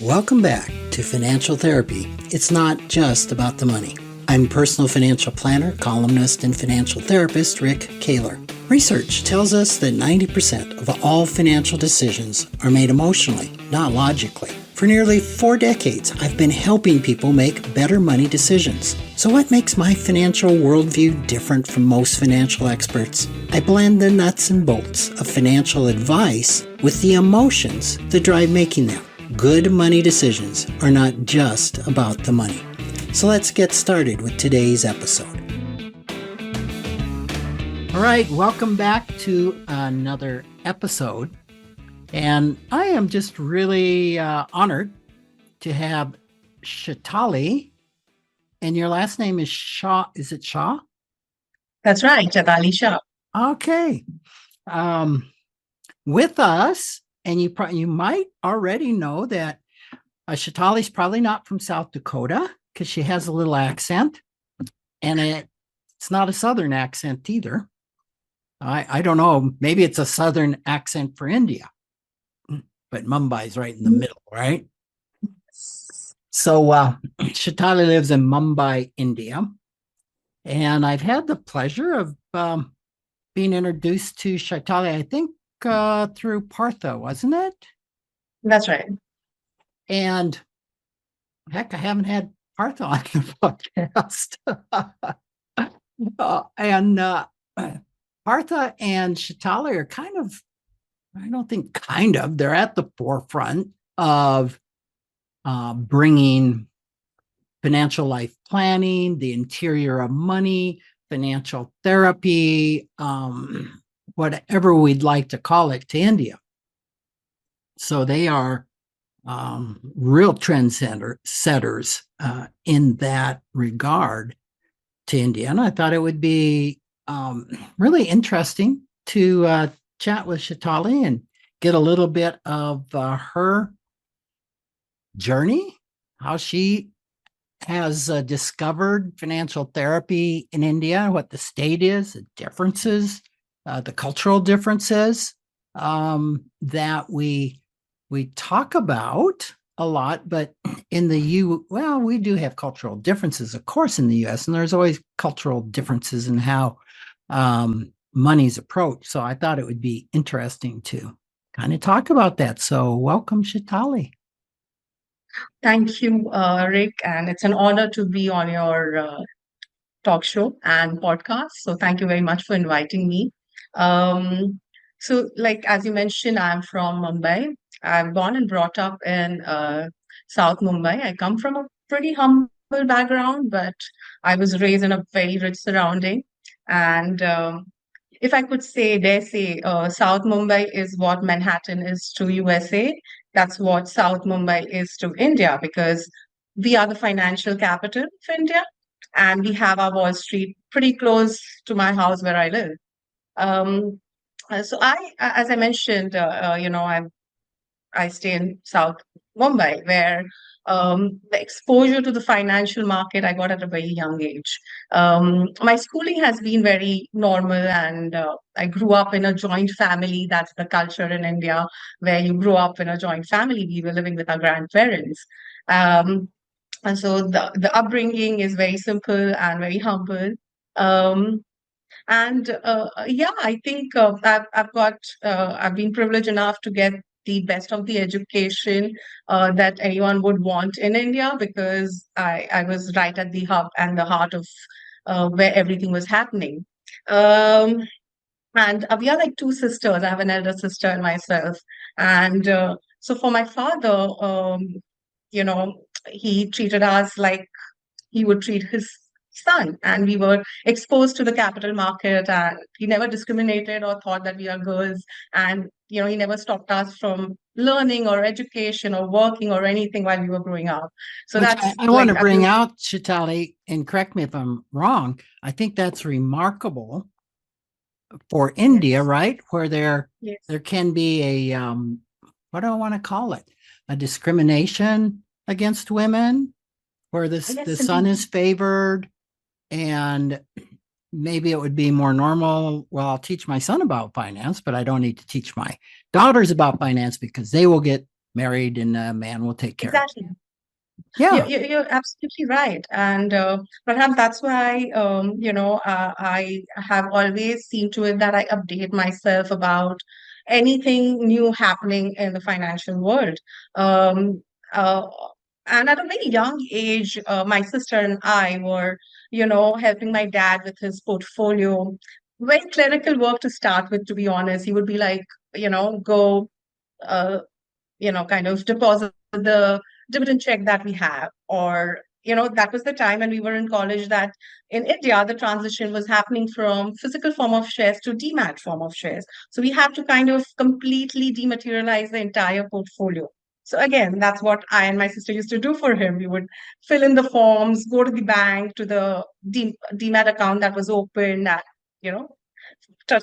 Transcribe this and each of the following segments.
Welcome back to Financial Therapy. It's not just about the money. I'm personal financial planner, columnist, and financial therapist Rick Kahler. Research tells us that 90% of all financial decisions are made emotionally, not logically. For nearly 4 decades, I've been helping people make better money decisions. So what makes my financial worldview different from most financial experts? I blend the nuts and bolts of financial advice with the emotions that drive making them. Good money decisions are not just about the money. So let's get started with today's episode. All right, welcome back to another episode. And I am just really honored to have Chaitali. And your last name is Shah. Is it Shah? That's right, Chaitali Shah. Okay. With us, and you might already know that Chaitali's probably not from South Dakota because she has a little accent, and it's not a Southern accent either. I don't know. Maybe it's a Southern accent for India, but Mumbai's right in the middle, right? So Chaitali lives in Mumbai, India, and I've had the pleasure of being introduced to Chaitali, I think, through Partha, wasn't it? That's right. And heck, I haven't had Partha on the podcast. And Partha and Chaitali are kind of, I don't think kind of, they're at the forefront of bringing financial life planning, the interior of money, financial therapy, whatever we'd like to call it, to India. So they are real trendsetters in that regard to India. And I thought it would be really interesting to chat with Chaitali and get a little bit of her journey, how she has discovered financial therapy in India, what the state is, the differences, the cultural differences that we talk about a lot, but in the we do have cultural differences, of course, in the U.S., and there's always cultural differences in how money's approached. So I thought it would be interesting to kind of talk about that. So welcome, Chaitali. Thank you, Rick. And it's an honor to be on your talk show and podcast. So thank you very much for inviting me. Like as you mentioned, I'm from Mumbai. I'm born and brought up in South Mumbai. I come from a pretty humble background, but I was raised in a very rich surrounding. And if I could dare say, South Mumbai is what Manhattan is to USA. That's what South Mumbai is to India, because we are the financial capital of India, and we have our Wall Street pretty close to my house where I live. As I mentioned, I stay in South Mumbai, where the exposure to the financial market I got at a very young age. My schooling has been very normal, and I grew up in a joint family. That's the culture in India, where you grow up in a joint family. We were living with our grandparents. And so the upbringing is very simple and very humble. Um, I think I've been privileged enough to get the best of the education that anyone would want in India, because I was right at the hub and the heart of where everything was happening. Um, and we are like two sisters. I have an elder sister and myself. And so for my father, you know, he treated us like he would treat his son, and we were exposed to the capital market, and he never discriminated or thought that we are girls. And he never stopped us from learning or education or working or anything while we were growing up. So Which that's I want to bring out, Chaitali, and correct me if I'm wrong. I think that's remarkable for India, yes, right? Where there yes, can be a what do I want to call it? A discrimination against women, where the yes, son indeed. is favored, and maybe it would be more normal. Well, I'll teach my son about finance, but I don't need to teach my daughters about finance because they will get married and a man will take care of it. Exactly. Yeah. You're absolutely right. And perhaps that's why, I have always seen to it that I update myself about anything new happening in the financial world. Um, uh, and at a very young age, my sister and I were, helping my dad with his portfolio. Very clerical work to start with, to be honest. He would be like, go. Uh, kind of deposit the dividend check that we have. Or, that was the time when we were in college that in India, the transition was happening from physical form of shares to demat form of shares. So we have to kind of completely dematerialize the entire portfolio. So again, that's what I and my sister used to do for him. We would fill in the forms, go to the bank, to the demat account that was open, and, you know,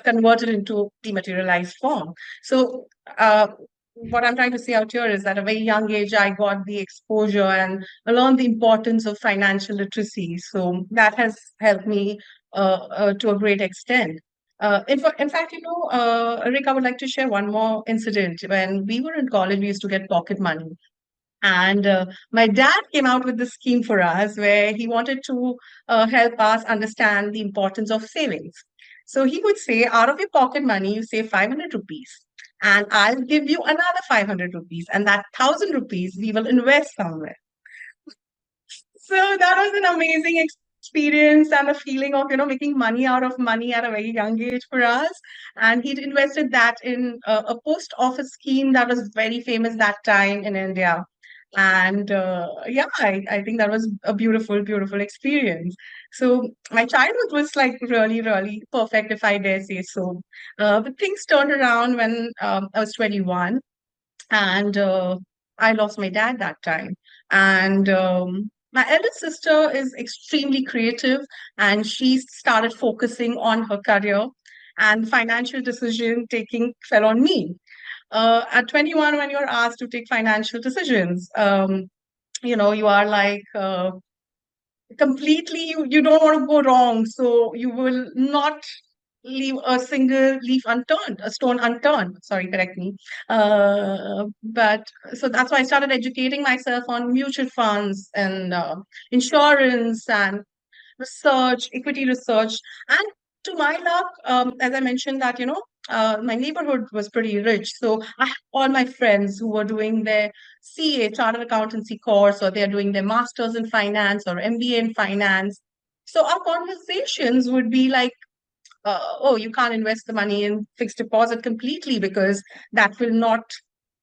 converted into dematerialized form. So, what I'm trying to say out here is that at a very young age, I got the exposure and learned the importance of financial literacy. So that has helped me to a great extent. In fact, Rick, I would like to share one more incident. When we were in college, we used to get pocket money. And my dad came out with this scheme for us where he wanted to help us understand the importance of savings. So he would say, out of your pocket money, you save 500 rupees, and I'll give you another 500 rupees, and that 1,000 rupees we will invest somewhere. So that was an amazing experience and a feeling of, making money out of money at a very young age for us. And he'd invested that in a post office scheme that was very famous that time in India. And yeah, I think that was a beautiful, beautiful experience. So my childhood was like really, really perfect, if I dare say so. But things turned around when I was 21, and I lost my dad that time. And my eldest sister is extremely creative, and she started focusing on her career, and financial decision taking fell on me. At 21, when you're asked to take financial decisions, you are like completely, you don't want to go wrong. So you will not leave a single leaf unturned, a stone unturned. Sorry, correct me. But so that's why I started educating myself on mutual funds and insurance and research, equity research. And to my luck, as I mentioned that, my neighborhood was pretty rich. So I had all my friends who were doing their CA, chartered accountancy course, or they're doing their master's in finance or MBA in finance. So our conversations would be like, oh, you can't invest the money in fixed deposit completely because that will not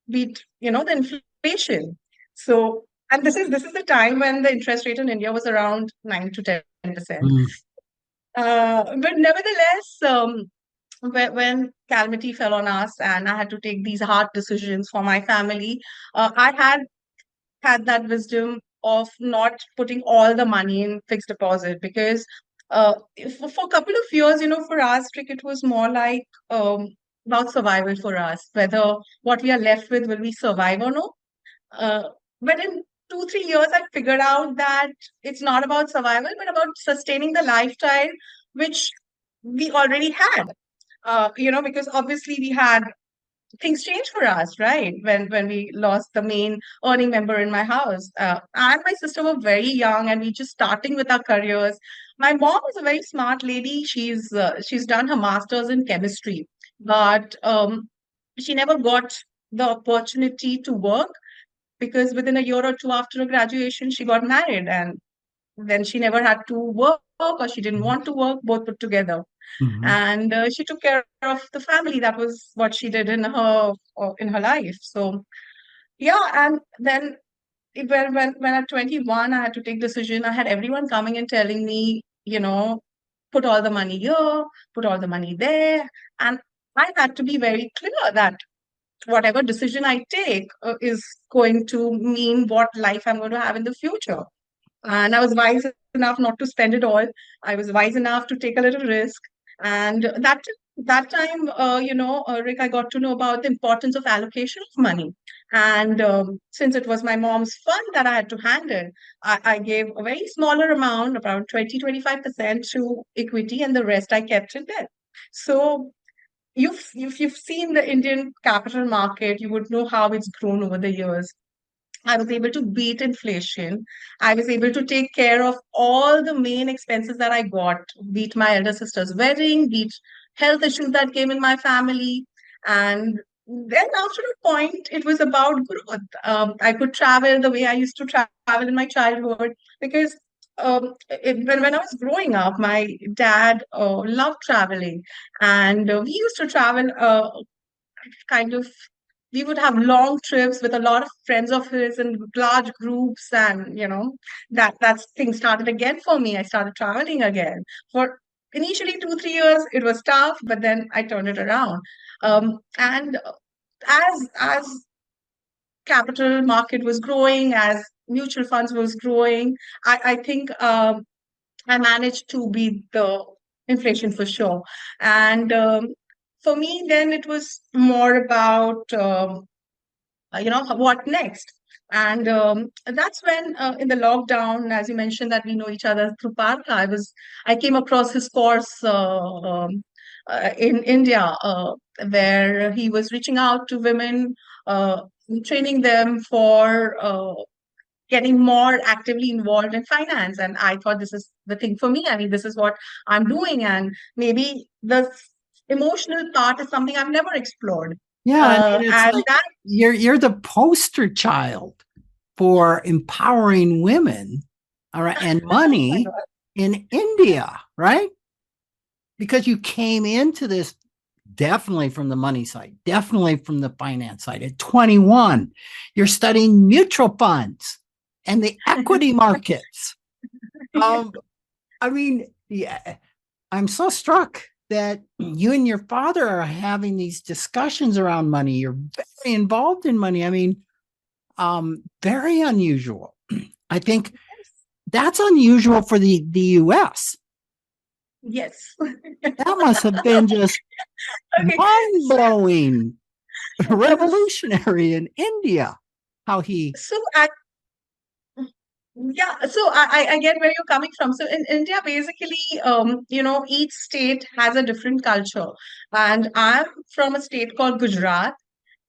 beat, the inflation. So, and this is the time when the interest rate in India was around 9 to 10%. Mm. But nevertheless, when calamity fell on us and I had to take these hard decisions for my family, I had that wisdom of not putting all the money in fixed deposit because for a couple of years, for us, Trick, it was more like about survival for us, whether what we are left with, will we survive or no? Uh, but in 2, 3 years, I figured out that it's not about survival, but about sustaining the lifestyle which we already had. Because obviously we had things changed for us, right? When we lost the main earning member in my house. I and my sister were very young, and we just starting with our careers. My mom is a very smart lady. She's done her master's in chemistry, but she never got the opportunity to work because within a year or two after her graduation, she got married, and then she never had to work or she didn't want to work, both put together. Mm-hmm. And she took care of the family. That was what she did in her life. So yeah, and then when at 21, I had to take decision. I had everyone coming and telling me, put all the money here, put all the money there, and I had to be very clear that whatever decision I take is going to mean what life I'm going to have in the future. And I was wise enough not to spend it all. I was wise enough to take a little risk. And that time, Rick, I got to know about the importance of allocation of money. And since it was my mom's fund that I had to handle, I gave a very smaller amount, about 20, 25% to equity, and the rest I kept in there. So you've seen the Indian capital market, you would know how it's grown over the years. I was able to beat inflation. I was able to take care of all the main expenses that I got, beat my elder sister's wedding, beat health issues that came in my family. And then after a point, it was about growth. I could travel the way I used to travel in my childhood because when I was growing up, my dad loved traveling. And we used to travel kind of we would have long trips with a lot of friends of his in large groups, and that's things started again for me. I started traveling again. For initially 2 3 years it was tough, but then I turned it around. And as capital market was growing, as mutual funds was growing, I think I managed to beat the inflation for sure. And for me, then it was more about what next. And that's when in the lockdown, as you mentioned, that we know each other through Partha, I came across his course in India, where he was reaching out to women, uh, training them for getting more actively involved in finance. And I thought this is the thing for me. I mean, this is what I'm doing. And maybe the emotional part is something I've never explored. Yeah, I mean, it's And like that, you're the poster child for empowering women, all right, and I money know. in India, right? Because you came into this definitely from the money side, definitely from the finance side. At 21, you're studying mutual funds and the equity markets. Um, I mean, yeah, I'm so struck that you and your father are having these discussions around money. You're very involved in money. I mean, very unusual. I think that's unusual for the US. Yes. That must have been just Okay. mind blowing, revolutionary in India. How he, So yeah, so I get where you're coming from. So in India, basically, each state has a different culture. And I'm from a state called Gujarat.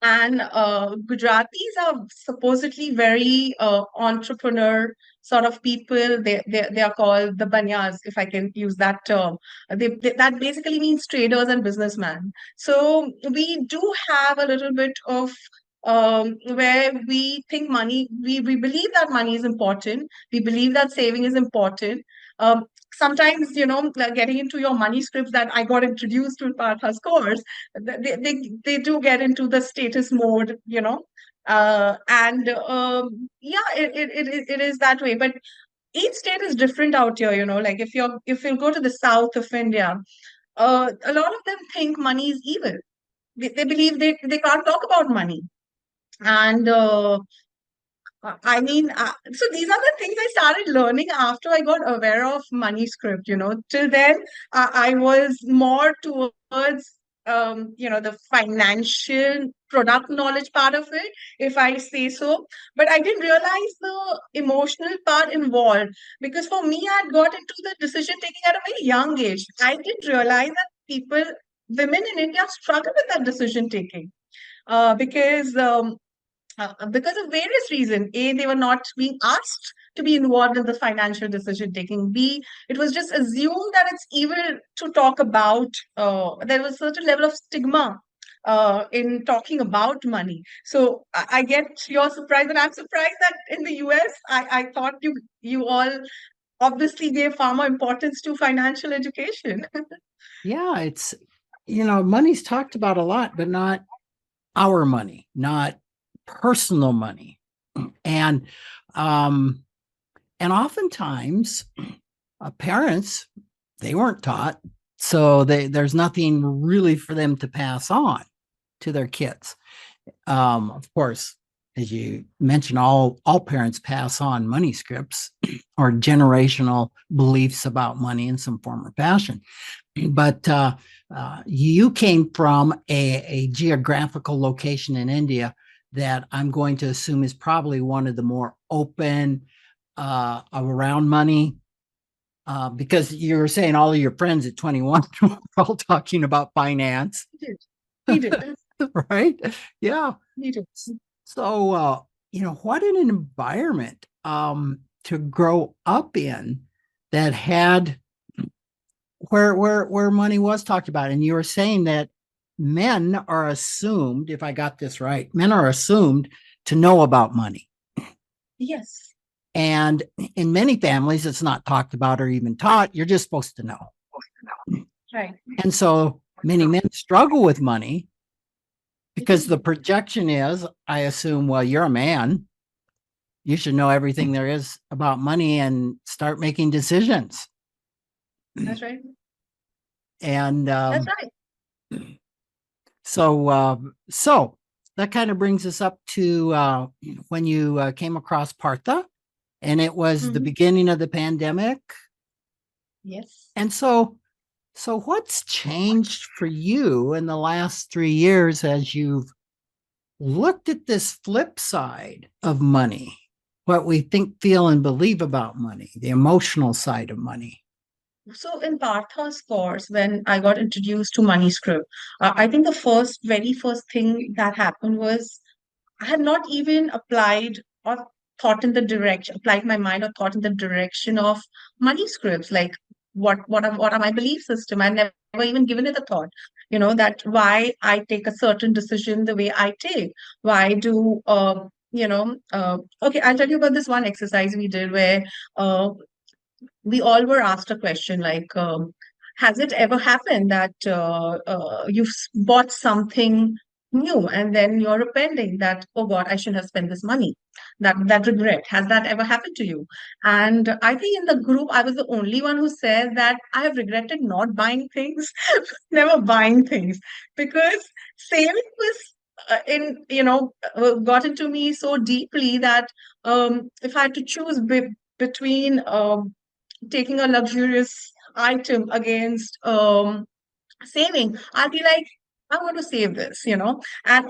And Gujaratis are supposedly very entrepreneur sort of people. They are called the banyas, if I can use that term. That basically means traders and businessmen. So we do have a little bit of where we think money, we believe that money is important. We believe that saving is important. Sometimes, like getting into your money scripts that I got introduced to in Partha's course, they do get into the status mode, and yeah, it is that way. But each state is different out here, like if you go to the south of India, a lot of them think money is evil. They believe they can't talk about money. And I mean, so these are the things I started learning after I got aware of money script. Till then, I was more towards, the financial product knowledge part of it, if I say so. But I didn't realize the emotional part involved, because for me, I had got into the decision taking at a very young age. I didn't realize that women in India struggle with that decision taking, because of various reasons. A, they were not being asked to be involved in the financial decision taking. B, it was just assumed that it's evil to talk about. There was a certain level of stigma in talking about money. So I get your surprise, and I'm surprised that in the US, I thought you all obviously gave far more importance to financial education. yeah, it's, money's talked about a lot, but not our money, not personal money. And, um, and oftentimes parents, they weren't taught. So there's nothing really for them to pass on to their kids. Of course, as you mentioned, all parents pass on money scripts or generational beliefs about money in some form or fashion. But you came from a geographical location in India that I'm going to assume is probably one of the more open around money because you were saying all of your friends at 21 were all talking about finance. We did. Right? Yeah. We did. So, what an environment to grow up in that had where money was talked about. And you were saying that men are assumed, if I got this right, men are assumed to know about money. Yes. And in many families, it's not talked about or even taught. You're just supposed to know. Right. And so many men struggle with money because the projection is, I assume, well, you're a man. You should know everything there is about money and start making decisions. That's right. And That's right. so that kind of brings us up to when you came across Partha, and it was the beginning of the pandemic. Yes. And so what's changed for you in the last 3 years as you've looked at this flip side of money, what we think, feel, and believe about money, the emotional side of money? So in Partha's course, when I got introduced to Money Script, I think the very first thing that happened was I had not even applied my mind or thought in the direction of money scripts, like what are my belief system. I never even given it a thought, that why I take a certain decision the way I take. Why do okay, I'll tell you about this one exercise we did where we all were asked a question like, has it ever happened that bought something new and then you're repenting that, oh God, I shouldn't have spent this money? That regret, has that ever happened to you? And I think in the group, I was the only one who said that I have regretted not buying things, never buying things, because saving was got into me so deeply that if I had to choose between taking a luxurious item against saving, I'll be like, I want to save this, and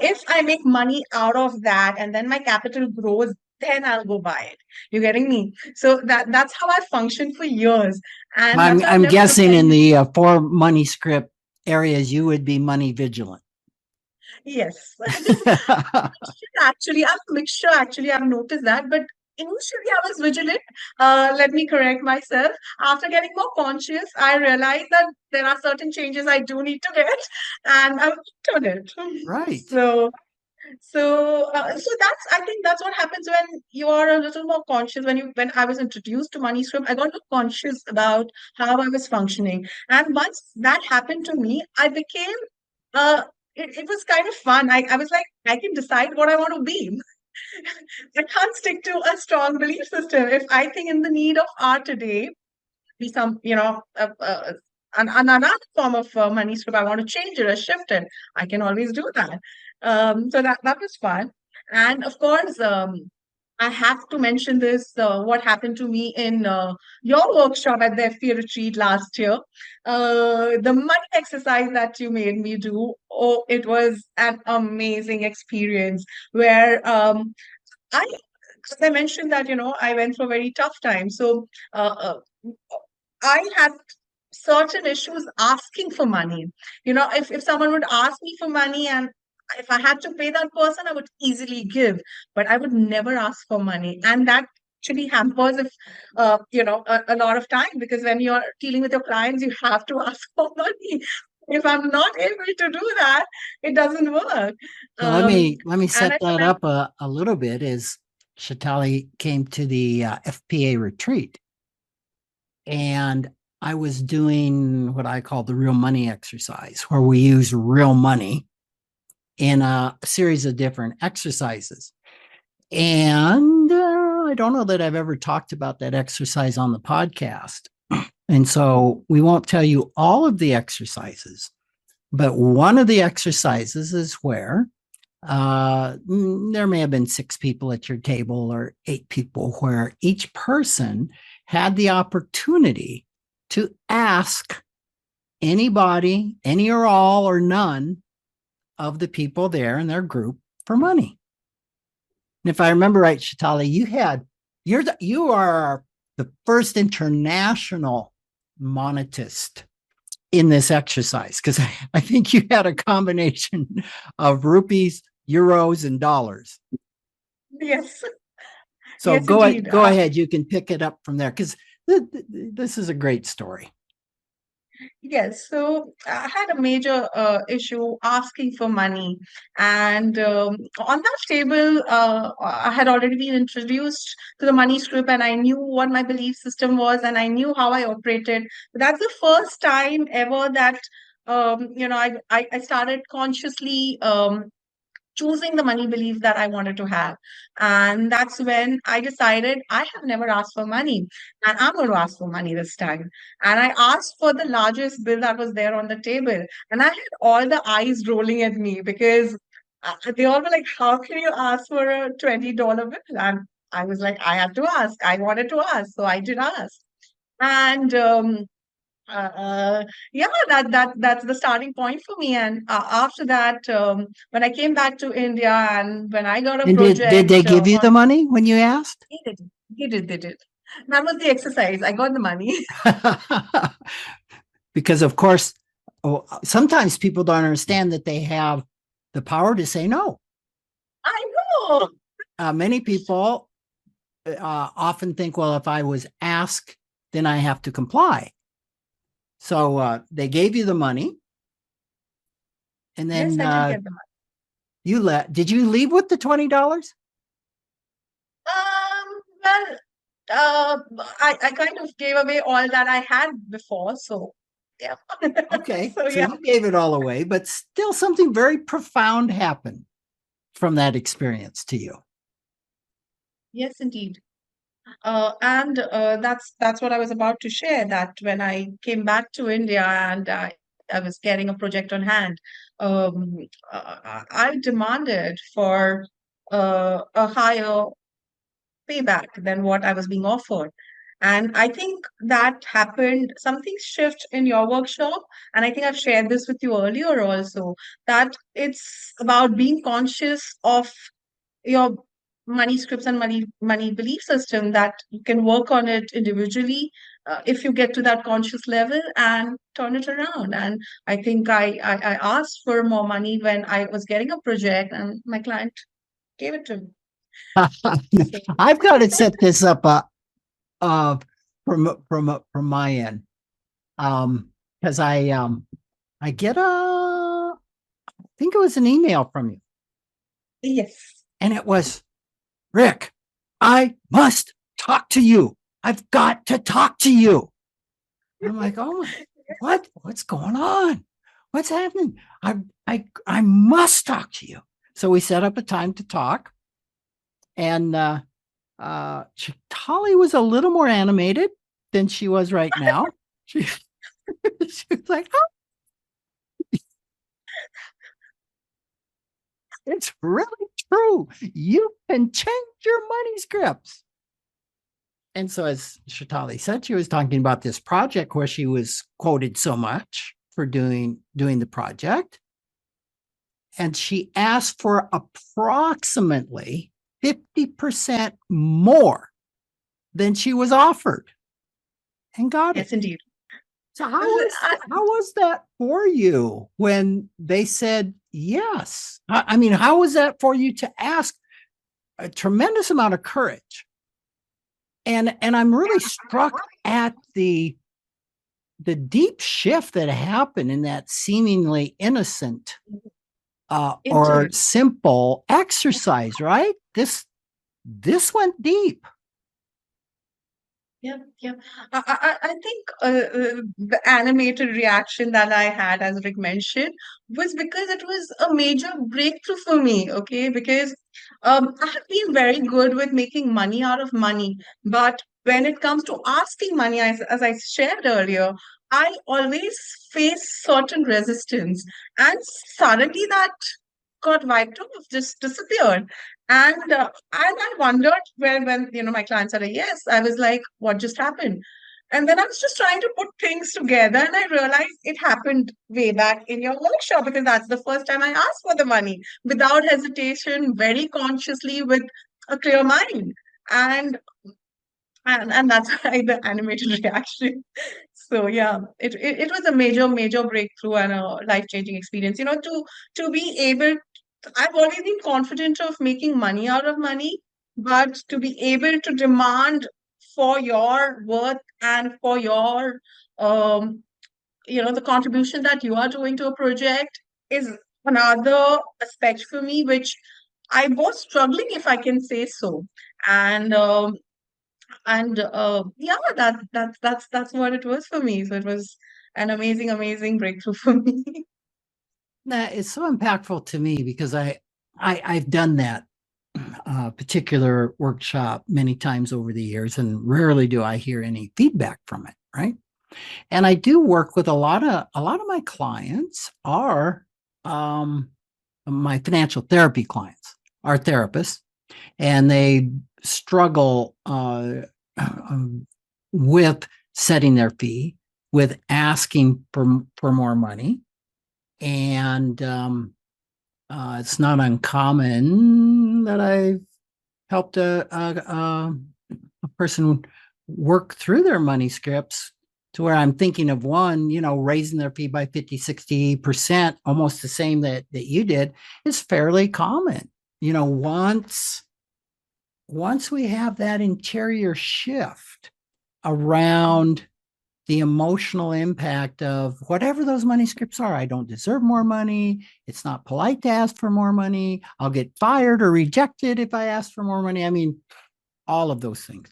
if I make money out of that and then my capital grows, then I'll go buy it. You getting me? So that's how I functioned for years, and that's how I've I'm never looked guessing at in it. the four money script areas, you would be money vigilant. Yes. Actually, I'm a mixture. Actually, I've noticed that. But initially, I was vigilant. Let me correct myself. After getting more conscious, I realized that there are certain changes I do need to get, and I've worked on it. Right. So, so that's, I think that's what happens when you are a little more conscious. When I was introduced to Money Script, I got more conscious about how I was functioning, and once that happened to me, I became uh, it was kind of fun. I was like, I can decide what I want to be. I can't stick to a strong belief system. If I think in the need of art today, be some, another form of money script, I want to change it or shift it, I can always do that. So that was fun. And of course, I have to mention this, what happened to me in your workshop at the FP retreat last year. The money exercise that you made me do, oh, it was an amazing experience where I, as I mentioned that, I went through a very tough time. So I had certain issues asking for money. If someone would ask me for money and if I had to pay that person, I would easily give, but I would never ask for money. And that actually hampers if a lot of time, because when you're dealing with your clients, you have to ask for money. If I'm not able to do that, it doesn't work. So let me And set I that remember, up a little bit. As Chaitali came to the FPA retreat, and I was doing what I call the real money exercise, where we use real money in a series of different exercises. And I don't know that I've ever talked about that exercise on the podcast. And so we won't tell you all of the exercises, but one of the exercises is where there may have been 6 people at your table or 8 people, where each person had the opportunity to ask anybody, any or all or none of the people there in their group for money. And if I remember right, Chaitali, you are the first international monetist in this exercise, because I think you had a combination of rupees, euros, and dollars. Yes. So Yes, indeed. go ahead. You can pick it up from there because this is a great story. Yes, so I had a major issue asking for money. And on that table, I had already been introduced to the money script, and I knew what my belief system was, and I knew how I operated. That's the first time ever that, I started consciously choosing the money belief that I wanted to have. And that's when I decided I have never asked for money and I'm going to ask for money this time. And I asked for the largest bill that was there on the table. And I had all the eyes rolling at me because they all were like, how can you ask for a $20 bill? And I was like, I had to ask. I wanted to ask. So I did ask. And yeah, that's the starting point for me. And after that, when I came back to India and when I got a And did they project, give you the money when you asked? they did. That was the exercise. I got the money. Because of course, sometimes people don't understand that they have the power to say no. I know. Many people often think, well, if I was asked, then I have to comply. So they gave you the money, and then Yes, I did get the money. Did you leave with the $20? Well, I kind of gave away all that I had before, so yeah. Okay, So so yeah. you gave it all away, but still something very profound happened from that experience to you. Yes, indeed. And that's what I was about to share, that when I came back to India and I was getting a project on hand, um, I demanded for a higher payback than what I was being offered. And I think that happened, something shift in your workshop. And I think I've shared this with you earlier also, that it's about being conscious of your money scripts and money belief system, that you can work on it individually if you get to that conscious level and turn it around. And I think I asked for more money when I was getting a project and my client gave it to me. So I've got to set this up uh, from my end, because I get I think it was an email from you, yes. and it was, Rick, I must talk to you. I've got to talk to you. I'm like, oh my, what's going on? What's happening? I must talk to you. So we set up a time to talk, and Chaitali was a little more animated than she was right now. She, she was like, oh, it's really true. You can change your money scripts. And so, as Chaitali said, she was talking about this project where she was quoted so much for doing the project. And she asked for approximately 50% more than she was offered and got it. Yes, indeed. So how was that for you when they said yes? I mean, how was that for you to ask? A tremendous amount of courage. And I'm really struck at the deep shift that happened in that seemingly innocent or Indeed. simple exercise, right? This went deep. Yeah, yeah. I think the animated reaction that I had, as Rick mentioned, was because it was a major breakthrough for me. Okay, because I have been very good with making money out of money, but when it comes to asking money, as I shared earlier, I always face certain resistance, and suddenly that got wiped off, just disappeared. And I wondered when my client said yes, I was like, what just happened? And then I was just trying to put things together, and I realized it happened way back in your workshop, because that's the first time I asked for the money without hesitation, very consciously, with a clear mind. And and that's why the animated reaction. So yeah, it was a major breakthrough and a life-changing experience. To be able, I've always been confident of making money out of money, but to be able to demand for your worth and for your um the contribution that you are doing to a project is another aspect for me, which I was struggling, if I can say so. And yeah, that's what it was for me. So it was an amazing breakthrough for me. That is so impactful to me because I've done that particular workshop many times over the years, and rarely do I hear any feedback from it, right? And I do work with a lot of my clients are my financial therapy clients are therapists, and they struggle with setting their fee, with asking for more money, and it's not uncommon that I've helped a person work through their money scripts to where I'm thinking of one, raising their fee by 50, 60%, almost the same that you did, is fairly common. Once we have that interior shift around the emotional impact of whatever those money scripts are. I don't deserve more money. It's not polite to ask for more money. I'll get fired or rejected if I ask for more money. I mean, all of those things.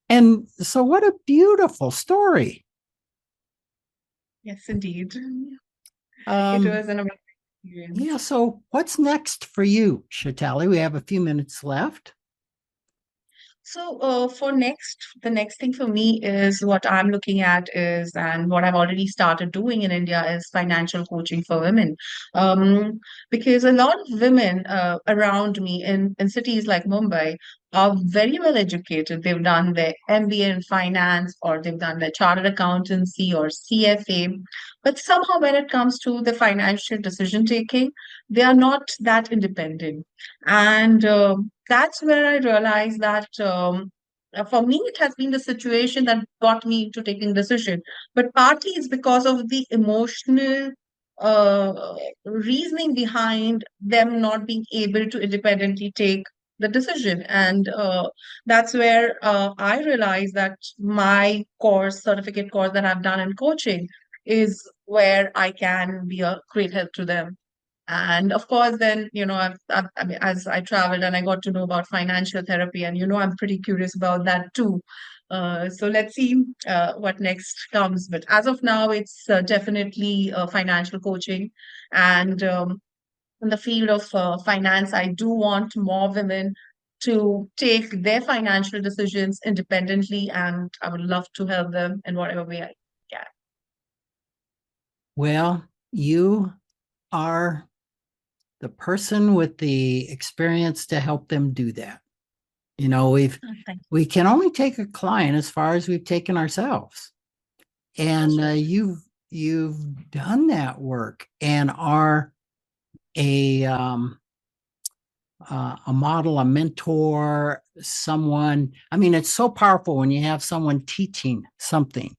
And so, what a beautiful story. Yes, indeed. It Um, was an amazing experience. yeah. So, what's next for you, Chaitali? We have a few minutes left. So, the next thing for me is what I'm looking at is, and what I've already started doing in India is financial coaching for women. Um, because a lot of women around me in cities like Mumbai are very well educated. They've done their MBA in finance, or they've done their chartered accountancy or CFA. But somehow, when it comes to the financial decision taking, they are not that independent. And that's where I realized that for me, it has been the situation that got me into taking decision. But partly it's because of the emotional reasoning behind them not being able to independently take the decision. And that's where I realized that my certificate course that I've done in coaching is where I can be a great help to them. And of course, then, I mean, as I traveled and I got to know about financial therapy, and, I'm pretty curious about that too. So let's see what next comes. But as of now, it's definitely financial coaching. And in the field of finance, I do want more women to take their financial decisions independently, and I would love to help them in whatever way I can. Well, you are the person with the experience to help them do that. Thank We can only take a client as far as we've taken ourselves, you. and you've done that work and are a a model, a mentor, someone. I mean, it's so powerful when you have someone teaching something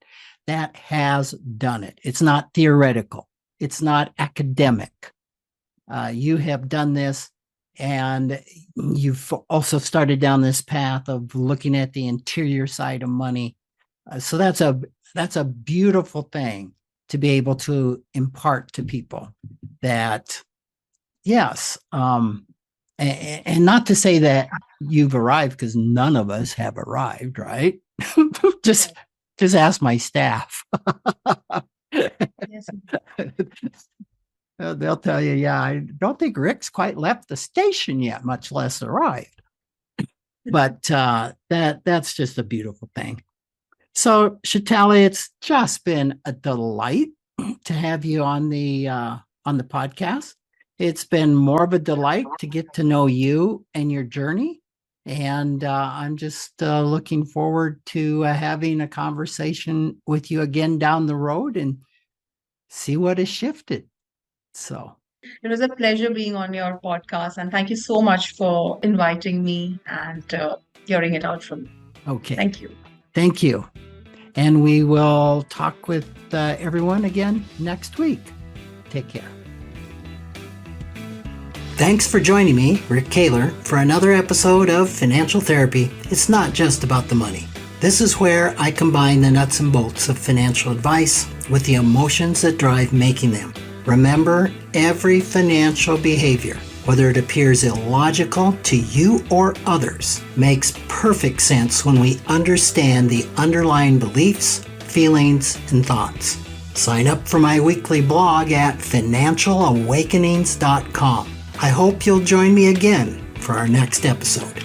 that has done it. It's not theoretical. It's not academic. You have done this, and you've also started down this path of looking at the interior side of money. So that's a beautiful thing to be able to impart to people. That yes, and not to say that you've arrived, because none of us have arrived, right? just just ask my staff. Yes. They'll tell you, yeah, I don't think Rick's quite left the station yet, much less arrived. But that's just a beautiful thing. So, Chaitali, it's just been a delight to have you on the podcast. It's been more of a delight to get to know you and your journey, and I'm just looking forward to having a conversation with you again down the road and see what has shifted. So. It was a pleasure being on your podcast, and thank you so much for inviting me and hearing it out from me. Okay. Thank you. Thank you. And we will talk with everyone again next week. Take care. Thanks for joining me, Rick Kahler, for another episode of Financial Therapy. It's not just about the money. This is where I combine the nuts and bolts of financial advice with the emotions that drive making them. Remember, every financial behavior, whether it appears illogical to you or others, makes perfect sense when we understand the underlying beliefs, feelings, and thoughts. Sign up for my weekly blog at financialawakenings.com. I hope you'll join me again for our next episode.